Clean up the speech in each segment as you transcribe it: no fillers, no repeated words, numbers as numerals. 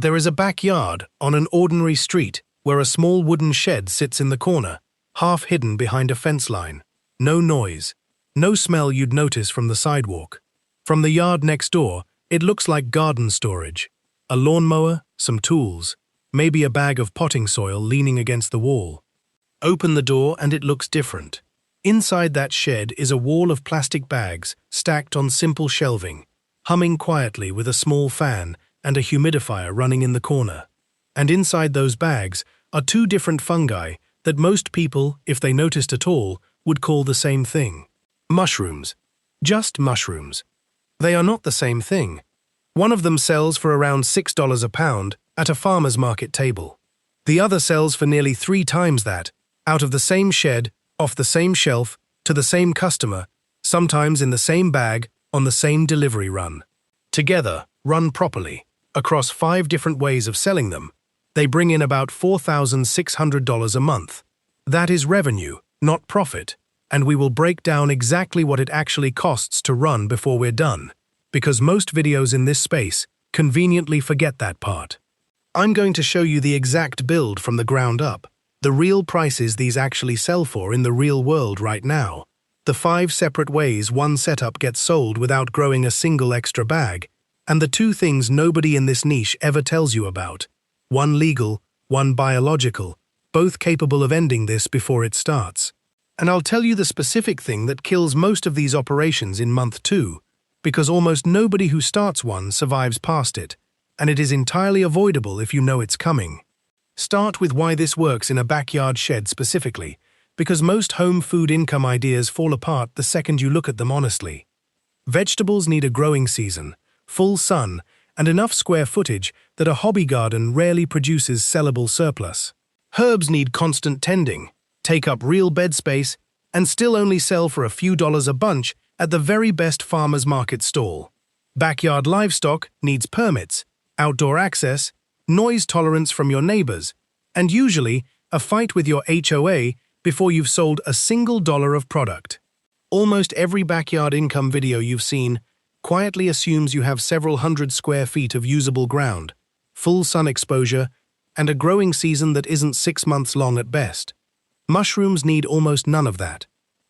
There is a backyard on an ordinary street where a small wooden shed sits in the corner, half hidden behind a fence line. No noise, no smell you'd notice from the sidewalk. From the yard next door, it looks like garden storage. A lawnmower, some tools, maybe a bag of potting soil leaning against the wall. Open the door and it looks different. Inside that shed is a wall of plastic bags stacked on simple shelving, humming quietly with a small fan and a humidifier running in the corner. And inside those bags are two different fungi that most people, if they noticed at all, would call the same thing. Mushrooms. Just mushrooms. They are not the same thing. One of them sells for around $6 a pound at a farmer's market table. The other sells for nearly 3 times that, out of the same shed, off the same shelf, to the same customer, sometimes in the same bag, on the same delivery run. Together, run properly, across 5 different ways of selling them, they bring in about $4,600 a month. That is revenue, not profit, and we will break down exactly what it actually costs to run before we're done, because most videos in this space conveniently forget that part. I'm going to show you the exact build from the ground up, the real prices these actually sell for in the real world right now, the 5 separate ways one setup gets sold without growing a single extra bag, and the 2 things nobody in this niche ever tells you about, one legal, one biological, both capable of ending this before it starts. And I'll tell you the specific thing that kills most of these operations in month 2, because almost nobody who starts one survives past it, and it is entirely avoidable if you know it's coming. Start with why this works in a backyard shed specifically, because most home food income ideas fall apart the second you look at them honestly. Vegetables need a growing season, full sun, and enough square footage that a hobby garden rarely produces sellable surplus. Herbs need constant tending, take up real bed space, and still only sell for a few dollars a bunch at the very best farmer's market stall. Backyard livestock needs permits, outdoor access, noise tolerance from your neighbors, and usually a fight with your HOA before you've sold a single dollar of product. Almost every backyard income video you've seen quietly assumes you have several hundred square feet of usable ground, full sun exposure, and a growing season that isn't 6 months long at best. Mushrooms need almost none of that.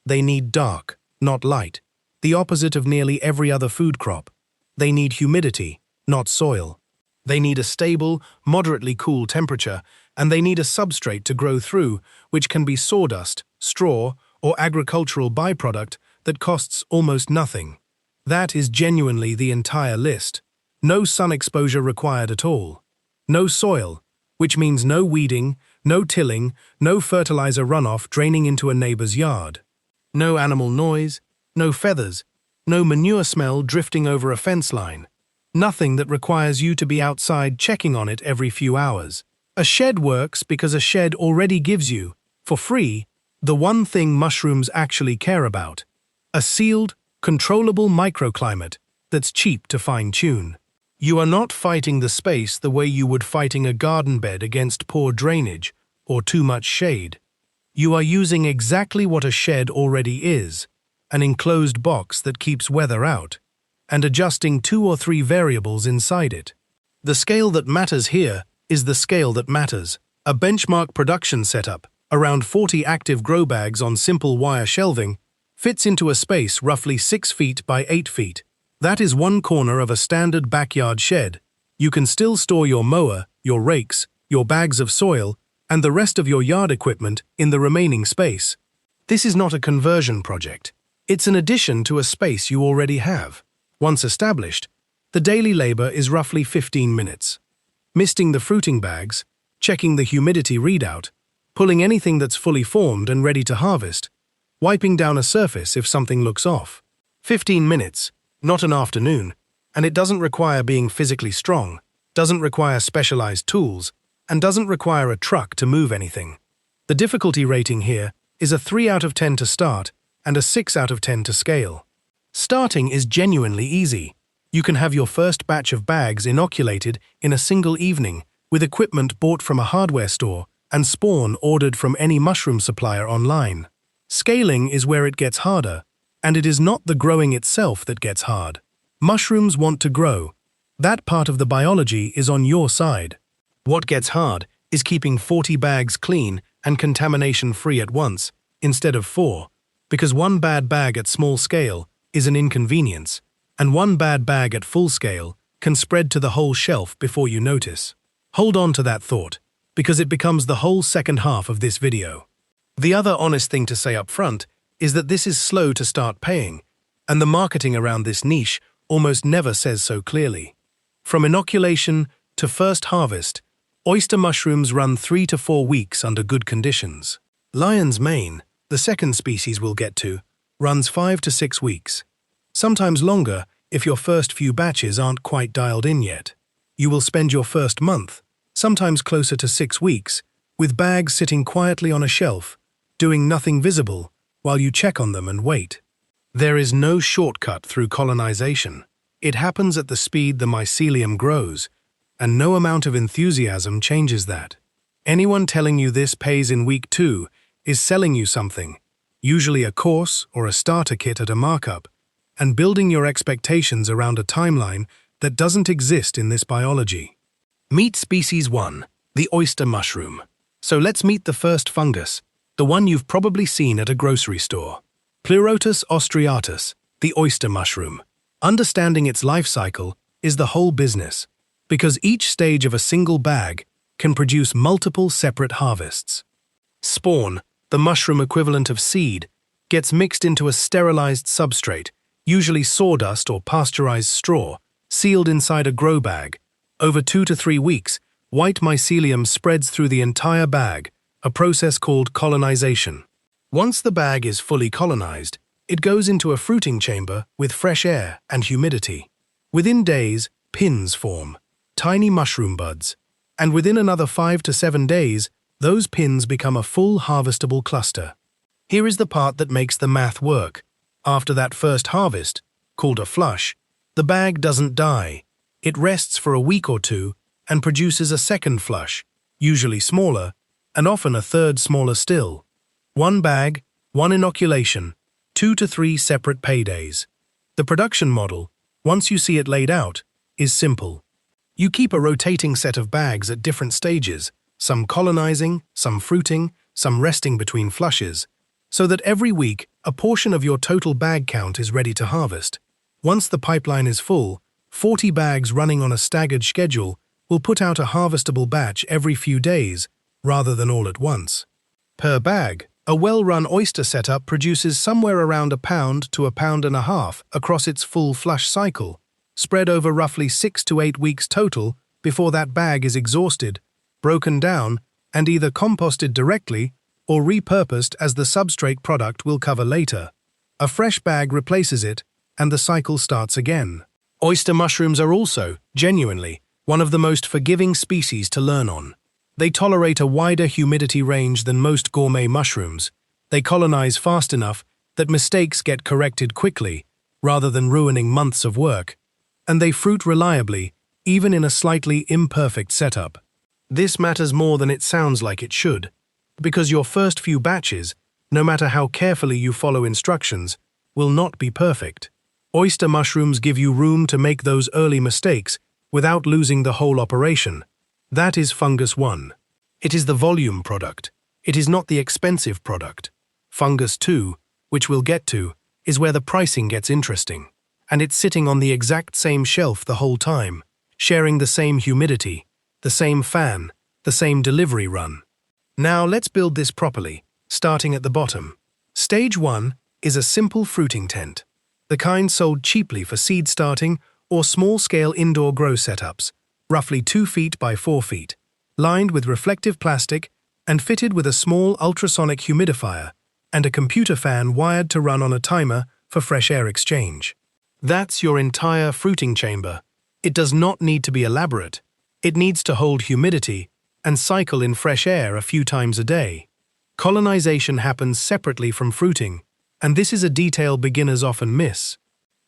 They need dark, not light, the opposite of nearly every other food crop. They need humidity, not soil. They need a stable, moderately cool temperature, and they need a substrate to grow through, which can be sawdust, straw, or agricultural byproduct that costs almost nothing. That is genuinely the entire list. No sun exposure required at all. No soil, which means no weeding, no tilling, no fertilizer runoff draining into a neighbor's yard. No animal noise, no feathers, no manure smell drifting over a fence line. Nothing that requires you to be outside checking on it every few hours. A shed works because a shed already gives you, for free, the one thing mushrooms actually care about: a sealed, controllable microclimate that's cheap to fine-tune. You are not fighting the space the way you would fighting a garden bed against poor drainage or too much shade. You are using exactly what a shed already is, an enclosed box that keeps weather out, and adjusting 2 or 3 variables inside it. The scale that matters here is the scale that matters. A benchmark production setup, around 40 active grow bags on simple wire shelving, fits into a space roughly 6 feet by 8 feet. That is one corner of a standard backyard shed. You can still store your mower, your rakes, your bags of soil, and the rest of your yard equipment in the remaining space. This is not a conversion project. It's an addition to a space you already have. Once established, the daily labor is roughly 15 minutes. Misting the fruiting bags, checking the humidity readout, pulling anything that's fully formed and ready to harvest, wiping down a surface if something looks off. 15 minutes, not an afternoon, and it doesn't require being physically strong, doesn't require specialized tools, and doesn't require a truck to move anything. The difficulty rating here is a 3 out of 10 to start and a 6 out of 10 to scale. Starting is genuinely easy. You can have your first batch of bags inoculated in a single evening with equipment bought from a hardware store and spawn ordered from any mushroom supplier online. Scaling is where it gets harder, and it is not the growing itself that gets hard. Mushrooms want to grow, That part of the biology is on your side. What gets hard is keeping 40 bags clean and contamination-free at once, instead of 4, because one bad bag at small scale is an inconvenience, and one bad bag at full scale can spread to the whole shelf before you notice. Hold on to that thought, because it becomes the whole second half of this video. The other honest thing to say up front is that this is slow to start paying, and the marketing around this niche almost never says so clearly. From inoculation to first harvest, oyster mushrooms run 3 to 4 weeks under good conditions. Lion's mane, the second species we'll get to, runs 5 to 6 weeks. Sometimes longer if your first few batches aren't quite dialed in yet. You will spend your first month, sometimes closer to 6 weeks, with bags sitting quietly on a shelf, doing nothing visible while you check on them and wait. There is no shortcut through colonization. It happens at the speed the mycelium grows, and no amount of enthusiasm changes that. Anyone telling you this pays in week 2 is selling you something, usually a course or a starter kit at a markup, and building your expectations around a timeline that doesn't exist in this biology. Meet species 1, the oyster mushroom. So let's meet the first fungus, the one you've probably seen at a grocery store. Pleurotus austriatus, the oyster mushroom. Understanding its life cycle is the whole business, because each stage of a single bag can produce multiple separate harvests. Spawn, the mushroom equivalent of seed, gets mixed into a sterilized substrate, usually sawdust or pasteurized straw, sealed inside a grow bag. Over 2 to 3 weeks, white mycelium spreads through the entire bag, a process called colonization. Once the bag is fully colonized, it goes into a fruiting chamber with fresh air and humidity. Within days, pins form, tiny mushroom buds, and within another 5 to 7 days, those pins become a full harvestable cluster. Here is the part that makes the math work. After that first harvest, called a flush, the bag doesn't die. It rests for a week or 2 and produces a second flush, usually smaller, and often a third smaller still. 1 bag, 1 inoculation, 2 to 3 separate paydays. The production model, once you see it laid out, is simple. You keep a rotating set of bags at different stages, some colonizing, some fruiting, some resting between flushes, so that every week a portion of your total bag count is ready to harvest. Once the pipeline is full, 40 bags running on a staggered schedule will put out a harvestable batch every few days, rather than all at once. Per bag, a well-run oyster setup produces somewhere around 1 pound to 1.5 pounds across its full flush cycle, spread over roughly 6 to 8 weeks total before that bag is exhausted, broken down, and either composted directly or repurposed as the substrate product we'll cover later. A fresh bag replaces it, and the cycle starts again. Oyster mushrooms are also, genuinely, one of the most forgiving species to learn on. They tolerate a wider humidity range than most gourmet mushrooms. They colonize fast enough that mistakes get corrected quickly, rather than ruining months of work. And they fruit reliably, even in a slightly imperfect setup. This matters more than it sounds like it should, because your first few batches, no matter how carefully you follow instructions, will not be perfect. Oyster mushrooms give you room to make those early mistakes without losing the whole operation. That is fungus 1. It is the volume product. It is not the expensive product. Fungus 2, which we'll get to, is where the pricing gets interesting. And it's sitting on the exact same shelf the whole time, sharing the same humidity, the same fan, the same delivery run. Now let's build this properly, starting at the bottom. Stage 1 is a simple fruiting tent, the kind sold cheaply for seed starting or small-scale indoor grow setups, roughly 2 feet by 4 feet, lined with reflective plastic and fitted with a small ultrasonic humidifier and a computer fan wired to run on a timer for fresh air exchange. That's your entire fruiting chamber. It does not need to be elaborate. It needs to hold humidity and cycle in fresh air a few times a day. Colonization happens separately from fruiting, and this is a detail beginners often miss.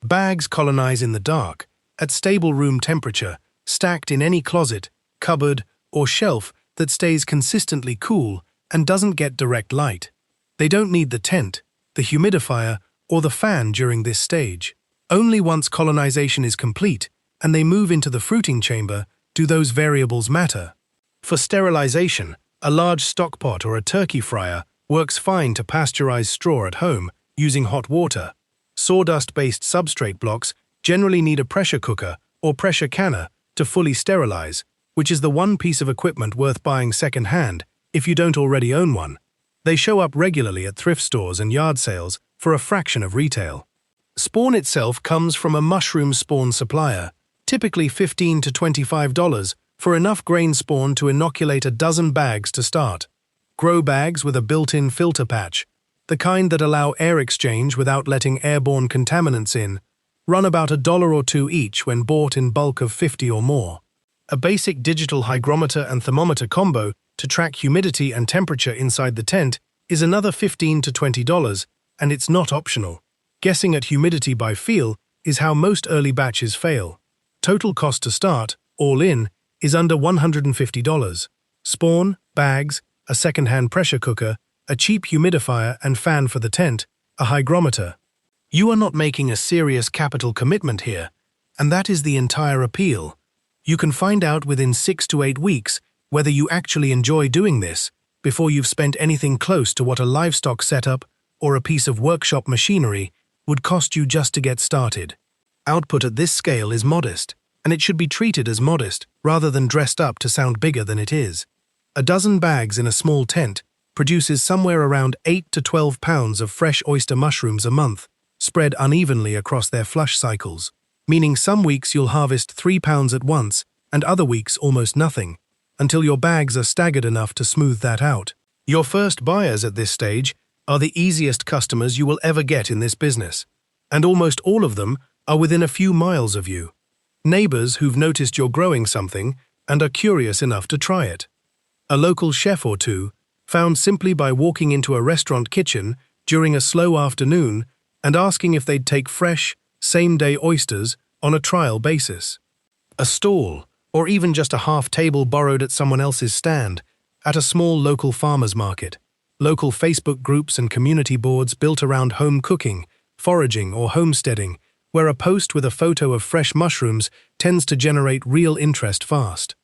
Bags colonize in the dark, at stable room temperature, stacked in any closet, cupboard, or shelf that stays consistently cool and doesn't get direct light. They don't need the tent, the humidifier, or the fan during this stage. Only once colonization is complete and they move into the fruiting chamber, do those variables matter? For sterilization, a large stockpot or a turkey fryer works fine to pasteurize straw at home using hot water. Sawdust-based substrate blocks generally need a pressure cooker or pressure canner to fully sterilize, which is the one piece of equipment worth buying second-hand if you don't already own one. They show up regularly at thrift stores and yard sales for a fraction of retail. Spawn itself comes from a mushroom spawn supplier, typically $15 to $25 for enough grain spawn to inoculate a dozen bags to start. Grow bags with a built-in filter patch, the kind that allow air exchange without letting airborne contaminants in, run about $1 or $2 each when bought in bulk of 50 or more. A basic digital hygrometer and thermometer combo to track humidity and temperature inside the tent is another $15 to $20, and it's not optional. Guessing at humidity by feel is how most early batches fail. Total cost to start, all in, is under $150. Spawn, bags, a second-hand pressure cooker, a cheap humidifier and fan for the tent, a hygrometer. You are not making a serious capital commitment here, and that is the entire appeal. You can find out within 6 to 8 weeks whether you actually enjoy doing this before you've spent anything close to what a livestock setup or a piece of workshop machinery would cost you just to get started. Output at this scale is modest, and it should be treated as modest rather than dressed up to sound bigger than it is. A dozen bags in a small tent produces somewhere around 8 to 12 pounds of fresh oyster mushrooms a month, spread unevenly across their flush cycles, meaning some weeks you'll harvest 3 pounds at once and other weeks almost nothing, until your bags are staggered enough to smooth that out. Your first buyers at this stage are the easiest customers you will ever get in this business, and almost all of them are within a few miles of you. Neighbors who've noticed you're growing something and are curious enough to try it. A local chef or two, found simply by walking into a restaurant kitchen during a slow afternoon and asking if they'd take fresh, same-day oysters on a trial basis. A stall, or even just a half-table borrowed at someone else's stand, at a small local farmer's market. Local Facebook groups and community boards built around home cooking, foraging, or homesteading, where a post with a photo of fresh mushrooms tends to generate real interest fast.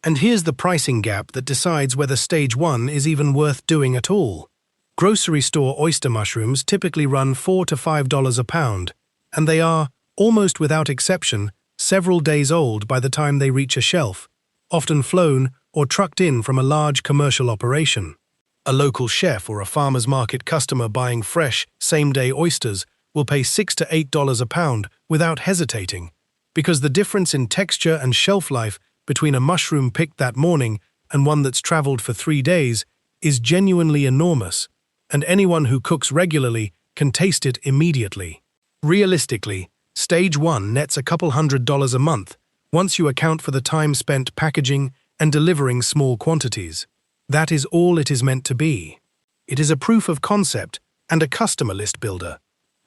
And here's the pricing gap that decides whether stage 1 is even worth doing at all. Grocery store oyster mushrooms typically run $4 to $5 a pound, and they are, almost without exception, several days old by the time they reach a shelf, often flown or trucked in from a large commercial operation. A local chef or a farmer's market customer buying fresh, same-day oysters will pay $6 to $8 a pound without hesitating, because the difference in texture and shelf life between a mushroom picked that morning and one that's traveled for 3 days is genuinely enormous, and anyone who cooks regularly can taste it immediately. Realistically, stage 1 nets a couple $100s a month once you account for the time spent packaging and delivering small quantities. That is all it is meant to be. It is a proof of concept and a customer list builder.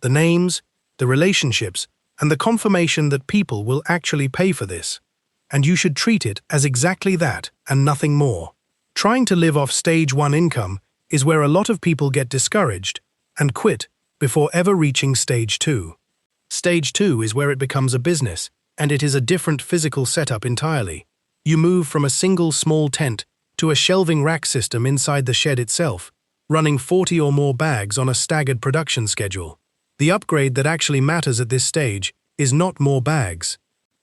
The names, the relationships, and the confirmation that people will actually pay for this. And you should treat it as exactly that and nothing more. Trying to live off stage 1 income is where a lot of people get discouraged and quit before ever reaching stage 2. Stage 2 is where it becomes a business, and it is a different physical setup entirely. You move from a single small tent to a shelving rack system inside the shed itself, running 40 or more bags on a staggered production schedule. The upgrade that actually matters at this stage is not more bags.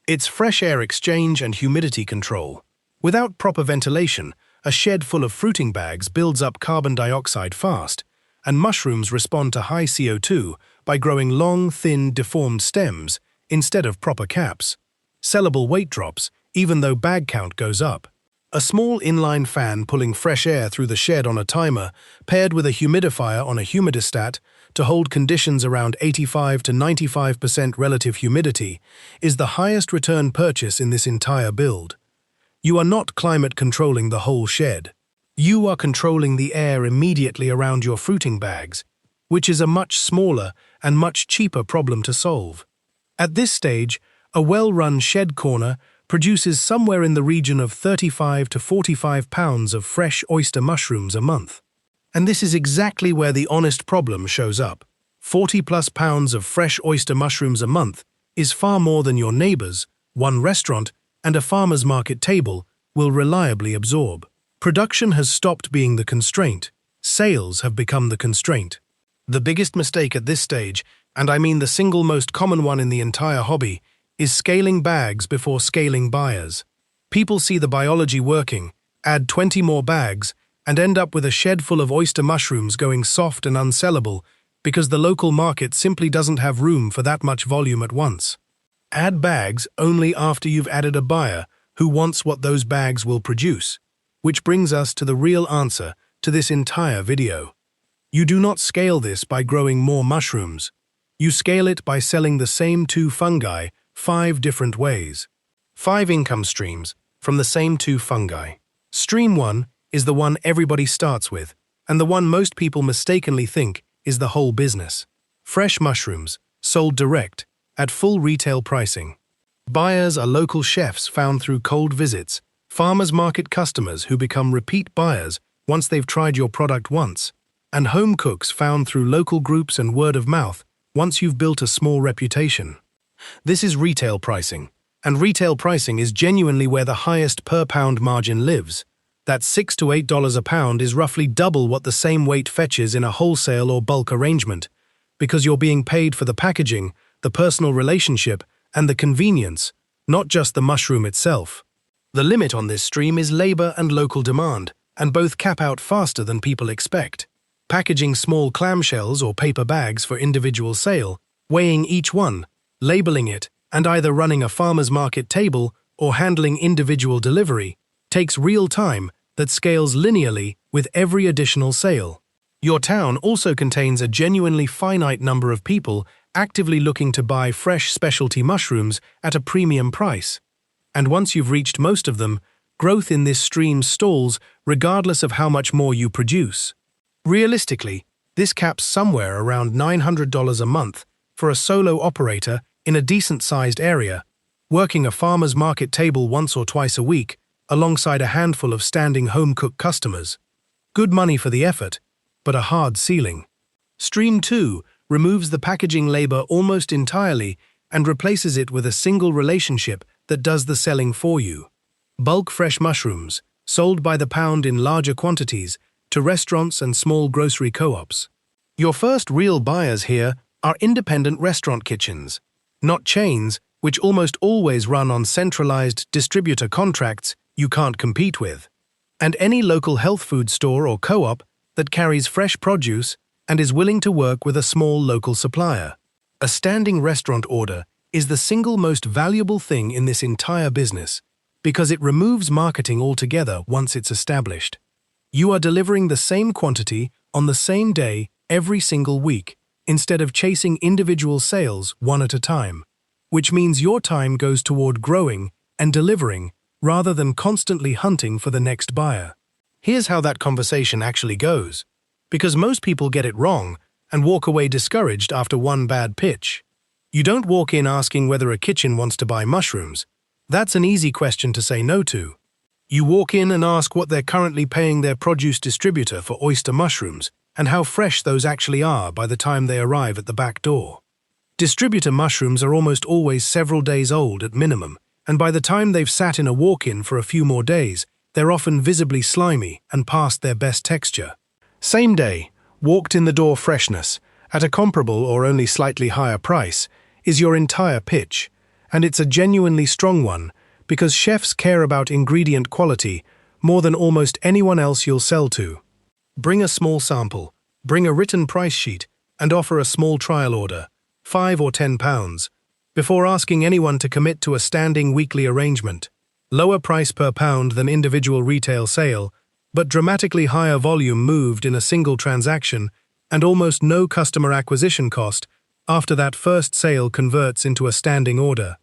It's fresh air exchange and humidity control. Without proper ventilation, a shed full of fruiting bags builds up carbon dioxide fast, and mushrooms respond to high CO2 by growing long, thin, deformed stems instead of proper caps. Sellable weight drops, even though bag count goes up. A small inline fan pulling fresh air through the shed on a timer, paired with a humidifier on a humidistat to hold conditions around 85 to 95% relative humidity, is the highest return purchase in this entire build. You are not climate controlling the whole shed. You are controlling the air immediately around your fruiting bags, which is a much smaller and much cheaper problem to solve. At this stage, a well-run shed corner produces somewhere in the region of 35 to 45 pounds of fresh oyster mushrooms a month. And this is exactly where the honest problem shows up. 40 plus pounds of fresh oyster mushrooms a month is far more than your neighbors, one restaurant, and a farmer's market table will reliably absorb. Production has stopped being the constraint. Sales have become the constraint. The biggest mistake at this stage, and I mean the single most common one in the entire hobby, is scaling bags before scaling buyers. People see the biology working, add 20 more bags, and end up with a shed full of oyster mushrooms going soft and unsellable because the local market simply doesn't have room for that much volume at once. Add bags only after you've added a buyer who wants what those bags will produce, which brings us to the real answer to this entire video. You do not scale this by growing more mushrooms. You scale it by selling the same 2 fungi 5 different ways. 5 income streams from the same 2 fungi. Stream 1 is the one everybody starts with, and the one most people mistakenly think is the whole business. Fresh mushrooms, sold direct, at full retail pricing. Buyers are local chefs found through cold visits, farmers market customers who become repeat buyers once they've tried your product once, and home cooks found through local groups and word of mouth once you've built a small reputation. This is retail pricing, and retail pricing is genuinely where the highest per-pound margin lives. That $6 to $8 a pound is roughly double what the same weight fetches in a wholesale or bulk arrangement, because you're being paid for the packaging, the personal relationship, and the convenience, not just the mushroom itself. The limit on this stream is labor and local demand, and both cap out faster than people expect. Packaging small clamshells or paper bags for individual sale, weighing each one, labeling it, and either running a farmer's market table or handling individual delivery, takes real time that scales linearly with every additional sale. Your town also contains a genuinely finite number of people actively looking to buy fresh specialty mushrooms at a premium price. And once you've reached most of them, growth in this stream stalls regardless of how much more you produce. Realistically, this caps somewhere around $900 a month for a solo operator in a decent-sized area, working a farmer's market table once or twice a week, alongside a handful of standing home-cooked customers. Good money for the effort, but a hard ceiling. Stream 2 removes the packaging labor almost entirely and replaces it with a single relationship that does the selling for you. Bulk fresh mushrooms, sold by the pound in larger quantities to restaurants and small grocery co-ops. Your first real buyers here are independent restaurant kitchens, not chains, which almost always run on centralized distributor contracts you can't compete with, and any local health food store or co-op that carries fresh produce and is willing to work with a small local supplier. A standing restaurant order is the single most valuable thing in this entire business because it removes marketing altogether once it's established. You are delivering the same quantity on the same day every single week instead of chasing individual sales one at a time, which means your time goes toward growing and delivering rather than constantly hunting for the next buyer. Here's how that conversation actually goes, because most people get it wrong and walk away discouraged after one bad pitch. You don't walk in asking whether a kitchen wants to buy mushrooms. That's an easy question to say no to. You walk in and ask what they're currently paying their produce distributor for oyster mushrooms and how fresh those actually are by the time they arrive at the back door. Distributor mushrooms are almost always several days old at minimum, and by the time they've sat in a walk-in for a few more days, they're often visibly slimy and past their best texture. Same day, walked in the door freshness, at a comparable or only slightly higher price, is your entire pitch, and it's a genuinely strong one because chefs care about ingredient quality more than almost anyone else you'll sell to. Bring a small sample, bring a written price sheet, and offer a small trial order, 5 or 10 pounds, before asking anyone to commit to a standing weekly arrangement. Lower price per pound than individual retail sale, but dramatically higher volume moved in a single transaction and almost no customer acquisition cost after that first sale converts into a standing order.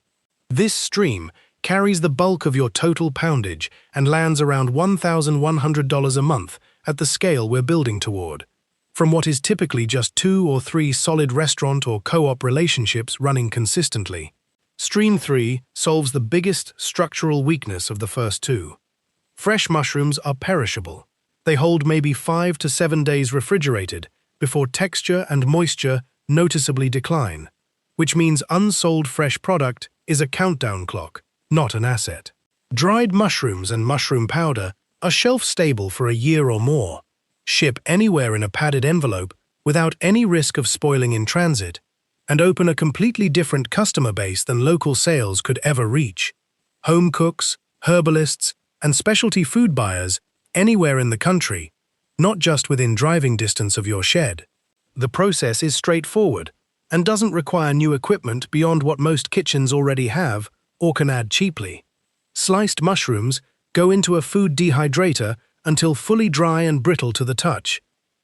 This stream carries the bulk of your total poundage and lands around $1,100 a month at the scale we're building toward, from what is typically just 2 or 3 solid restaurant or co-op relationships running consistently. Stream 3 solves the biggest structural weakness of the first 2. Fresh mushrooms are perishable. They hold maybe 5 to 7 days refrigerated before texture and moisture noticeably decline, which means unsold fresh product is a countdown clock, not an asset. Dried mushrooms and mushroom powder are shelf-stable for a year or more. Ship anywhere in a padded envelope without any risk of spoiling in transit, and open a completely different customer base than local sales could ever reach. Home cooks, herbalists, and specialty food buyers anywhere in the country, not just within driving distance of your shed. The process is straightforward and doesn't require new equipment beyond what most kitchens already have or can add cheaply. Sliced mushrooms go into a food dehydrator until fully dry and brittle to the touch,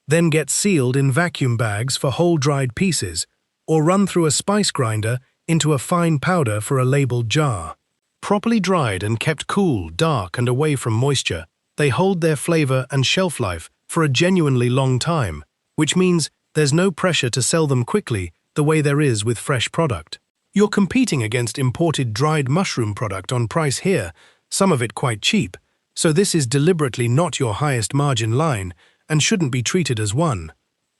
then get sealed in vacuum bags for whole dried pieces, or run through a spice grinder into a fine powder for a labeled jar. Properly dried and kept cool, dark, and away from moisture, they hold their flavor and shelf life for a genuinely long time, which means there's no pressure to sell them quickly the way there is with fresh product. You're competing against imported dried mushroom product on price here, some of it quite cheap, so this is deliberately not your highest margin line and shouldn't be treated as one.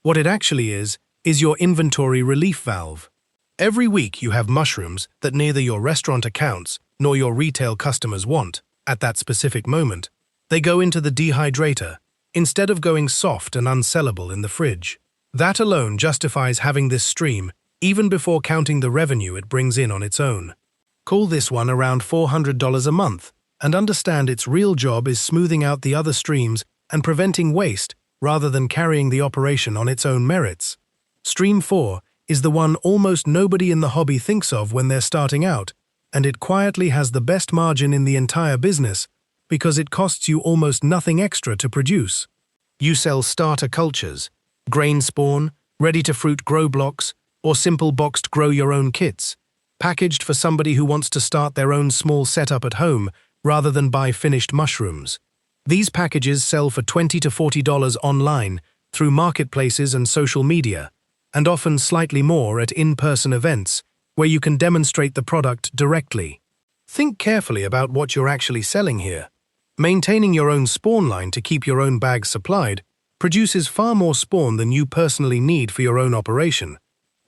What it actually is your inventory relief valve. Every week you have mushrooms that neither your restaurant accounts nor your retail customers want at that specific moment. They go into the dehydrator instead of going soft and unsellable in the fridge. That alone justifies having this stream even before counting the revenue it brings in on its own. Call this one around $400 a month and understand its real job is smoothing out the other streams and preventing waste rather than carrying the operation on its own merits. Stream 4 is the one almost nobody in the hobby thinks of when they're starting out, and it quietly has the best margin in the entire business because it costs you almost nothing extra to produce. You sell starter cultures, grain spawn, ready-to-fruit grow blocks, or simple boxed grow-your-own kits, packaged for somebody who wants to start their own small setup at home rather than buy finished mushrooms. These packages sell for $20 to $40 online through marketplaces and social media, and often slightly more at in-person events where you can demonstrate the product directly. Think carefully about what you're actually selling here. Maintaining your own spawn line to keep your own bags supplied produces far more spawn than you personally need for your own operation.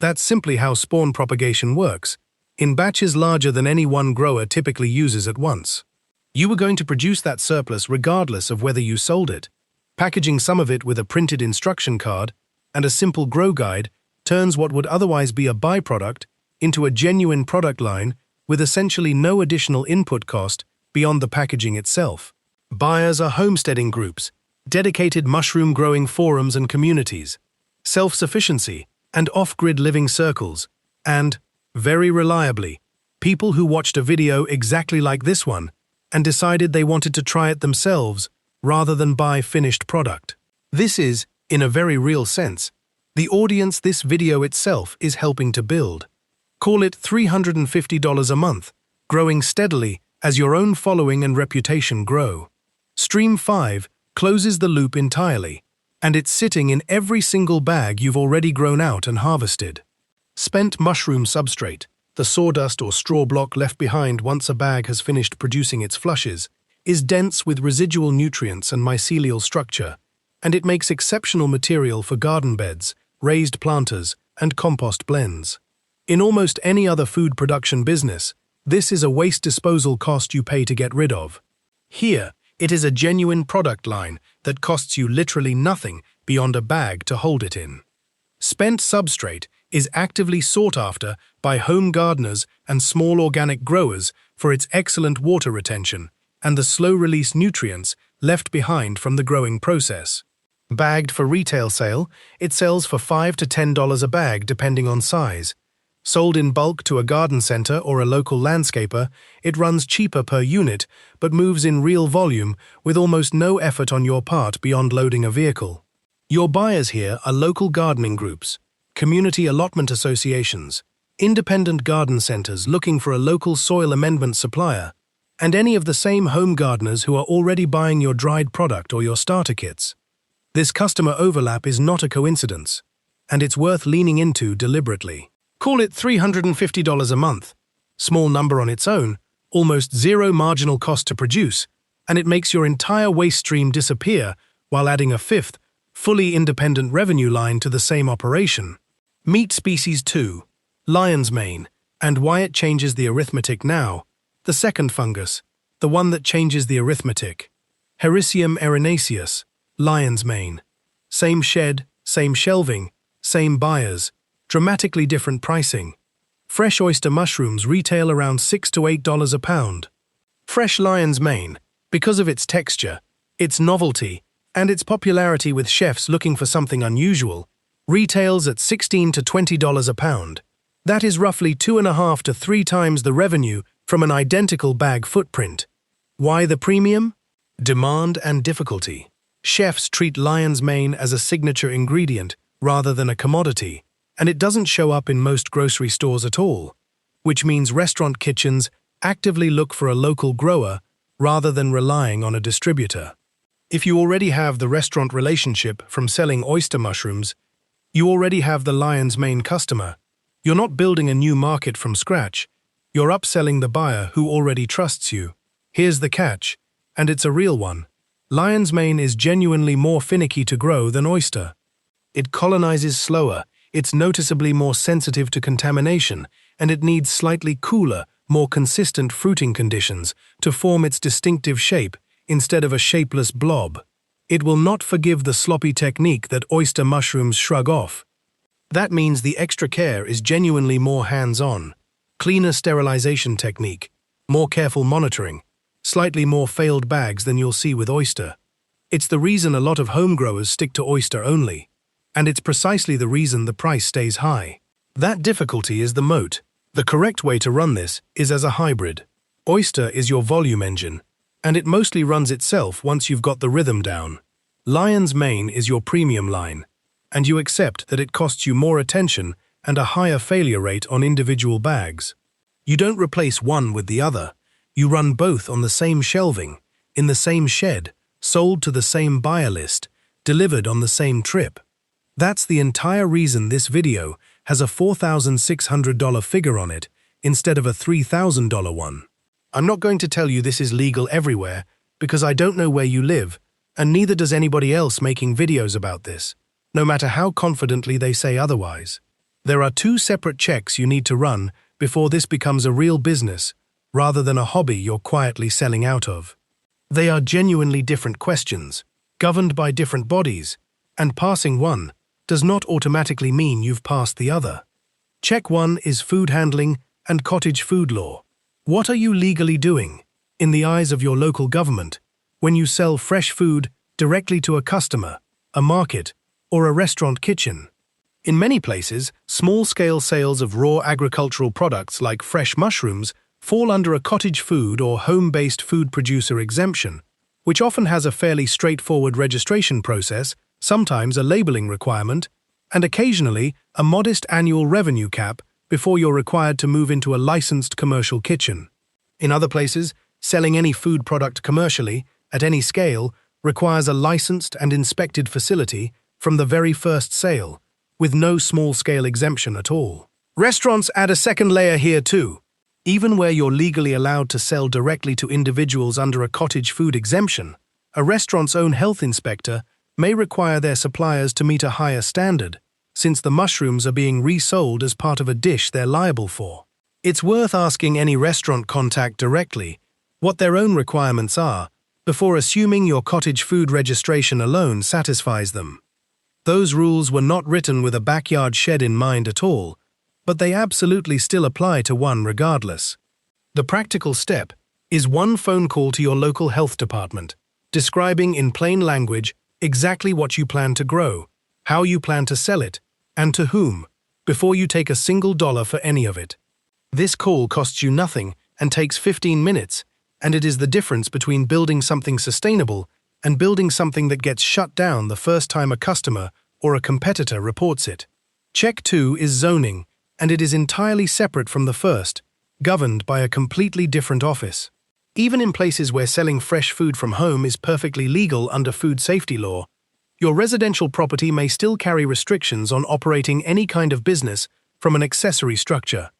That's simply how spawn propagation works, in batches larger than any one grower typically uses at once. You were going to produce that surplus regardless of whether you sold it. Packaging some of it with a printed instruction card and a simple grow guide turns what would otherwise be a byproduct into a genuine product line with essentially no additional input cost beyond the packaging itself. Buyers are homesteading groups, dedicated mushroom growing forums and communities, self-sufficiency and off-grid living circles, and, very reliably, people who watched a video exactly like this one and decided they wanted to try it themselves rather than buy finished product. This is, in a very real sense, the audience this video itself is helping to build. Call it $350 a month, growing steadily as your own following and reputation grow. Stream 5 closes the loop entirely, and it's sitting in every single bag you've already grown out and harvested. Spent mushroom substrate, the sawdust or straw block left behind once a bag has finished producing its flushes, is dense with residual nutrients and mycelial structure, and it makes exceptional material for garden beds, raised planters, and compost blends. In almost any other food production business, this is a waste disposal cost you pay to get rid of. Here, it is a genuine product line that costs you literally nothing beyond a bag to hold it in. Spent substrate is actively sought after by home gardeners and small organic growers for its excellent water retention and the slow-release nutrients left behind from the growing process. Bagged for retail sale, it sells for $5 to $10 a bag depending on size. Sold in bulk to a garden center or a local landscaper, it runs cheaper per unit but moves in real volume with almost no effort on your part beyond loading a vehicle. Your buyers here are local gardening groups, community allotment associations, independent garden centers looking for a local soil amendment supplier, and any of the same home gardeners who are already buying your dried product or your starter kits. This customer overlap is not a coincidence, and it's worth leaning into deliberately. Call it $350 a month. Small number on its own, almost zero marginal cost to produce, and it makes your entire waste stream disappear while adding a fifth, fully independent revenue line to the same operation. Meat species 2, lion's mane, and why it changes the arithmetic now. The second fungus, the one that changes the arithmetic. Hericium erinaceus, lion's mane. Same shed, same shelving, same buyers, dramatically different pricing. Fresh oyster mushrooms retail around $6 to $8 a pound. Fresh lion's mane, because of its texture, its novelty, and its popularity with chefs looking for something unusual, retails at $16 to $20 a pound. That is roughly 2.5 to 3 times the revenue from an identical bag footprint. Why the premium? Demand and difficulty. Chefs treat lion's mane as a signature ingredient rather than a commodity, and it doesn't show up in most grocery stores at all, which means restaurant kitchens actively look for a local grower rather than relying on a distributor. If you already have the restaurant relationship from selling oyster mushrooms, you already have the lion's mane customer. You're not building a new market from scratch. You're upselling the buyer who already trusts you. Here's the catch, and it's a real one. Lion's mane is genuinely more finicky to grow than oyster. It colonizes slower, it's noticeably more sensitive to contamination, and it needs slightly cooler, more consistent fruiting conditions to form its distinctive shape instead of a shapeless blob. It will not forgive the sloppy technique that oyster mushrooms shrug off. That means the extra care is genuinely more hands-on. Cleaner sterilization technique, more careful monitoring, slightly more failed bags than you'll see with oyster. It's the reason a lot of home growers stick to oyster only, and it's precisely the reason the price stays high. That difficulty is the moat. The correct way to run this is as a hybrid. Oyster is your volume engine, and it mostly runs itself once you've got the rhythm down. Lion's mane is your premium line, and you accept that it costs you more attention and a higher failure rate on individual bags. You don't replace one with the other. You run both on the same shelving, in the same shed, sold to the same buyer list, delivered on the same trip. That's the entire reason this video has a $4,600 figure on it instead of a $3,000 one. I'm not going to tell you this is legal everywhere because I don't know where you live, and neither does anybody else making videos about this, no matter how confidently they say otherwise. There are 2 separate checks you need to run before this becomes a real business, rather than a hobby you're quietly selling out of. They are genuinely different questions, governed by different bodies, and passing one does not automatically mean you've passed the other. Check 1 is food handling and cottage food law. What are you legally doing, in the eyes of your local government, when you sell fresh food directly to a customer, a market, or a restaurant kitchen? In many places, small-scale sales of raw agricultural products like fresh mushrooms fall under a cottage food or home-based food producer exemption, which often has a fairly straightforward registration process, sometimes a labeling requirement, and occasionally a modest annual revenue cap before you're required to move into a licensed commercial kitchen. In other places, selling any food product commercially, at any scale, requires a licensed and inspected facility from the very first sale, with no small-scale exemption at all. Restaurants add a second layer here too. Even where you're legally allowed to sell directly to individuals under a cottage food exemption, a restaurant's own health inspector may require their suppliers to meet a higher standard, since the mushrooms are being resold as part of a dish they're liable for. It's worth asking any restaurant contact directly what their own requirements are before assuming your cottage food registration alone satisfies them. Those rules were not written with a backyard shed in mind at all, but they absolutely still apply to one regardless. The practical step is 1 phone call to your local health department, describing in plain language exactly what you plan to grow, how you plan to sell it, and to whom, before you take a single dollar for any of it. This call costs you nothing and takes 15 minutes, and it is the difference between building something sustainable and building something that gets shut down the first time a customer or a competitor reports it. Check 2 is zoning, and it is entirely separate from the first, governed by a completely different office. Even in places where selling fresh food from home is perfectly legal under food safety law, your residential property may still carry restrictions on operating any kind of business from an accessory structure,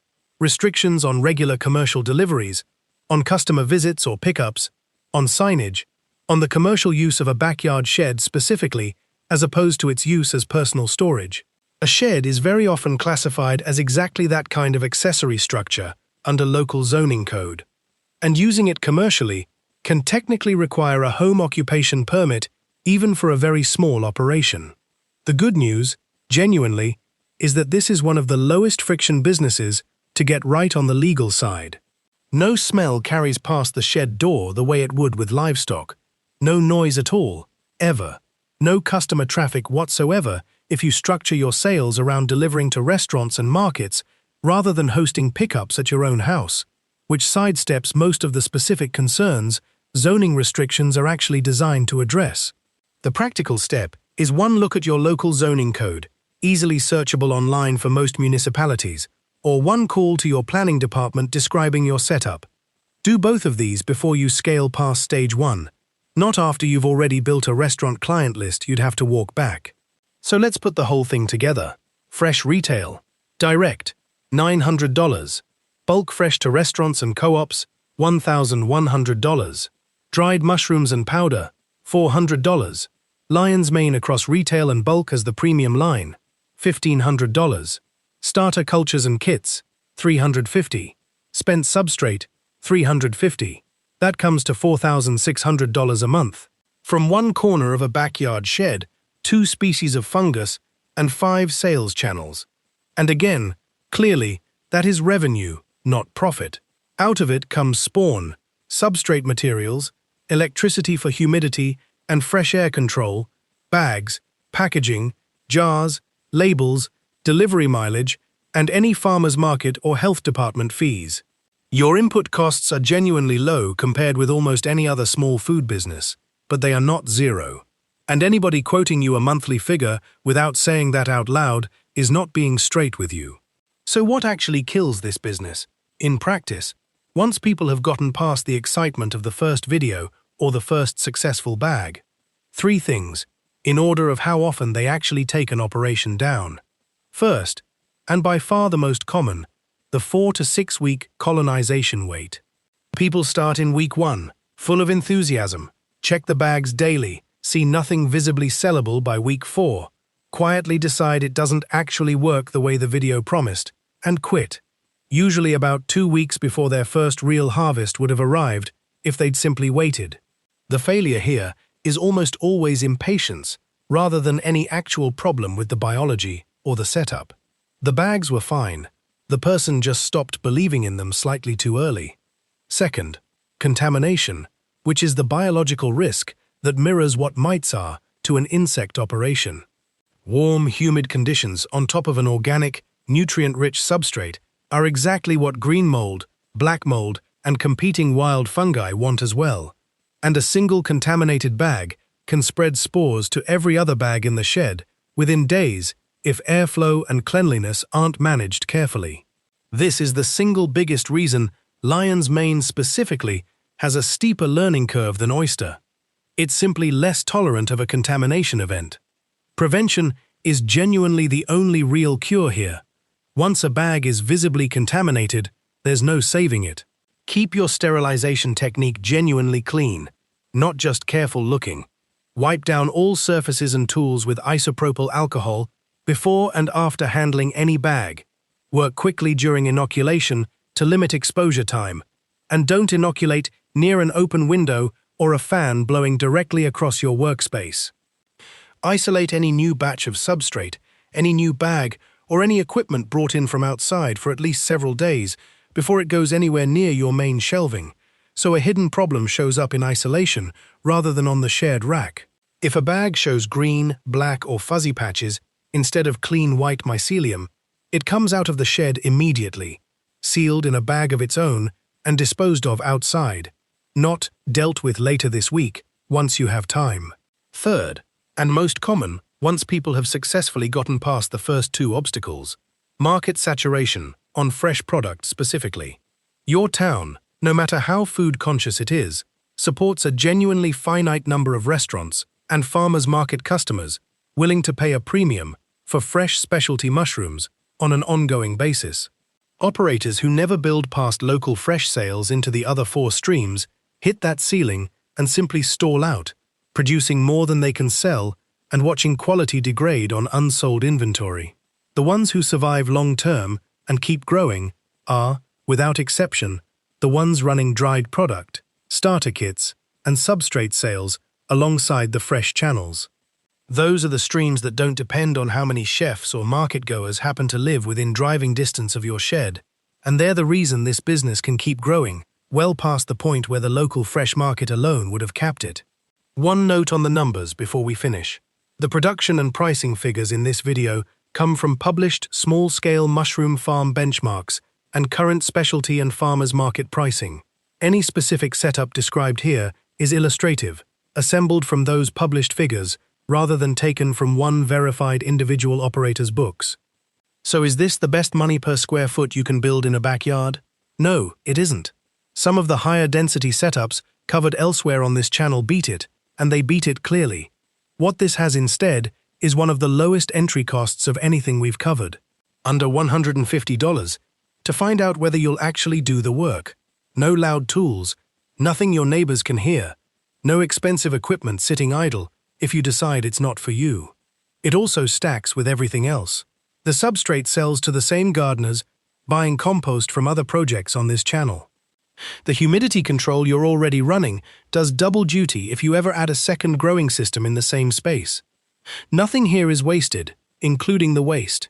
restrictions on regular commercial deliveries, on customer visits or pickups, on signage, on the commercial use of a backyard shed specifically, as opposed to its use as personal storage. A shed is very often classified as exactly that kind of accessory structure under local zoning code. and using it commercially can technically require a home occupation permit even for a very small operation. The good news, genuinely, is that this is one of the lowest friction businesses to get right on the legal side. No smell carries past the shed door the way it would with livestock. No noise at all, ever. No customer traffic whatsoever if you structure your sales around delivering to restaurants and markets rather than hosting pickups at your own house, which sidesteps most of the specific concerns zoning restrictions are actually designed to address. The practical step is one look at your local zoning code, easily searchable online for most municipalities, or one call to your planning department describing your setup. Do both of these before you scale past stage 1, not after you've already built a restaurant client list you'd have to walk back. So let's put the whole thing together. Fresh retail. Direct, $900. Bulk fresh to restaurants and co-ops, $1,100. Dried mushrooms and powder, $400. Lion's mane across retail and bulk as the premium line, $1,500. Starter cultures and kits, $350. Spent substrate, $350. That comes to $4,600 a month. From one corner of a backyard shed, 2 species of fungus, and 5 sales channels. And again, clearly, that is revenue, not profit. Out of it comes spawn, substrate materials, electricity for humidity and fresh air control, bags, packaging, jars, labels, delivery mileage, and any farmer's market or health department fees. Your input costs are genuinely low compared with almost any other small food business, but they are not zero. And anybody quoting you a monthly figure without saying that out loud is not being straight with you. So what actually kills this business? In practice, once people have gotten past the excitement of the first video or the first successful bag. 3 things, in order of how often they actually take an operation down. First, and by far the most common, the 4 to 6 week colonization wait. People start in week 1, full of enthusiasm, check the bags daily, see nothing visibly sellable by week 4, quietly decide it doesn't actually work the way the video promised, and quit. Usually about 2 weeks before their first real harvest would have arrived if they'd simply waited. The failure here is almost always impatience, rather than any actual problem with the biology or the setup. The bags were fine. The person just stopped believing in them slightly too early. Second, contamination, which is the biological risk that mirrors what mites are to an insect operation. Warm, humid conditions on top of an organic, nutrient-rich substrate are exactly what green mold, black mold, and competing wild fungi want as well. And a single contaminated bag can spread spores to every other bag in the shed within days if airflow and cleanliness aren't managed carefully. This is the single biggest reason lion's mane specifically has a steeper learning curve than oyster. It's simply less tolerant of a contamination event. Prevention is genuinely the only real cure here. Once a bag is visibly contaminated, there's no saving it. Keep your sterilization technique genuinely clean, not just careful looking. Wipe down all surfaces and tools with isopropyl alcohol before and after handling any bag. Work quickly during inoculation to limit exposure time, and don't inoculate near an open window or a fan blowing directly across your workspace. Isolate any new batch of substrate, any new bag, or any equipment brought in from outside for at least several days before it goes anywhere near your main shelving, so a hidden problem shows up in isolation rather than on the shared rack. If a bag shows green, black, or fuzzy patches instead of clean white mycelium, it comes out of the shed immediately, sealed in a bag of its own and disposed of outside, not dealt with later this week once you have time. Third, and most common once people have successfully gotten past the first 2 obstacles, market saturation on fresh products specifically. Your town, no matter how food-conscious it is, supports a genuinely finite number of restaurants and farmers market customers willing to pay a premium for fresh specialty mushrooms on an ongoing basis. Operators who never build past local fresh sales into the other 4 streams hit that ceiling and simply stall out, producing more than they can sell and watching quality degrade on unsold inventory. The ones who survive long-term and keep growing are, without exception, the ones running dried product, starter kits, and substrate sales alongside the fresh channels. Those are the streams that don't depend on how many chefs or market-goers happen to live within driving distance of your shed, and they're the reason this business can keep growing, well past the point where the local fresh market alone would have capped it. One note on the numbers before we finish. The production and pricing figures in this video come from published small-scale mushroom farm benchmarks and current specialty and farmers market pricing. Any specific setup described here is illustrative, assembled from those published figures, rather than taken from one verified individual operator's books. So is this the best money per square foot you can build in a backyard? No, it isn't. Some of the higher density setups covered elsewhere on this channel beat it, and they beat it clearly. What this has instead is one of the lowest entry costs of anything we've covered. Under $150, to find out whether you'll actually do the work. No loud tools, nothing your neighbors can hear, no expensive equipment sitting idle if you decide it's not for you. It also stacks with everything else. The substrate sells to the same gardeners buying compost from other projects on this channel. The humidity control you're already running does double duty if you ever add a second growing system in the same space. Nothing here is wasted, including the waste.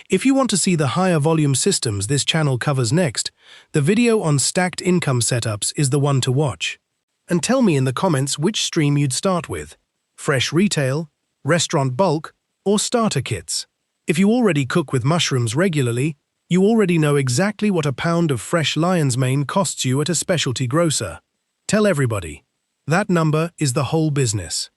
If you want to see the higher volume systems this channel covers next, the video on stacked income setups is the one to watch. And tell me in the comments which stream you'd start with: fresh retail, restaurant bulk, or starter kits. If you already cook with mushrooms regularly, you already know exactly what a pound of fresh lion's mane costs you at a specialty grocer. Tell everybody. That number is the whole business.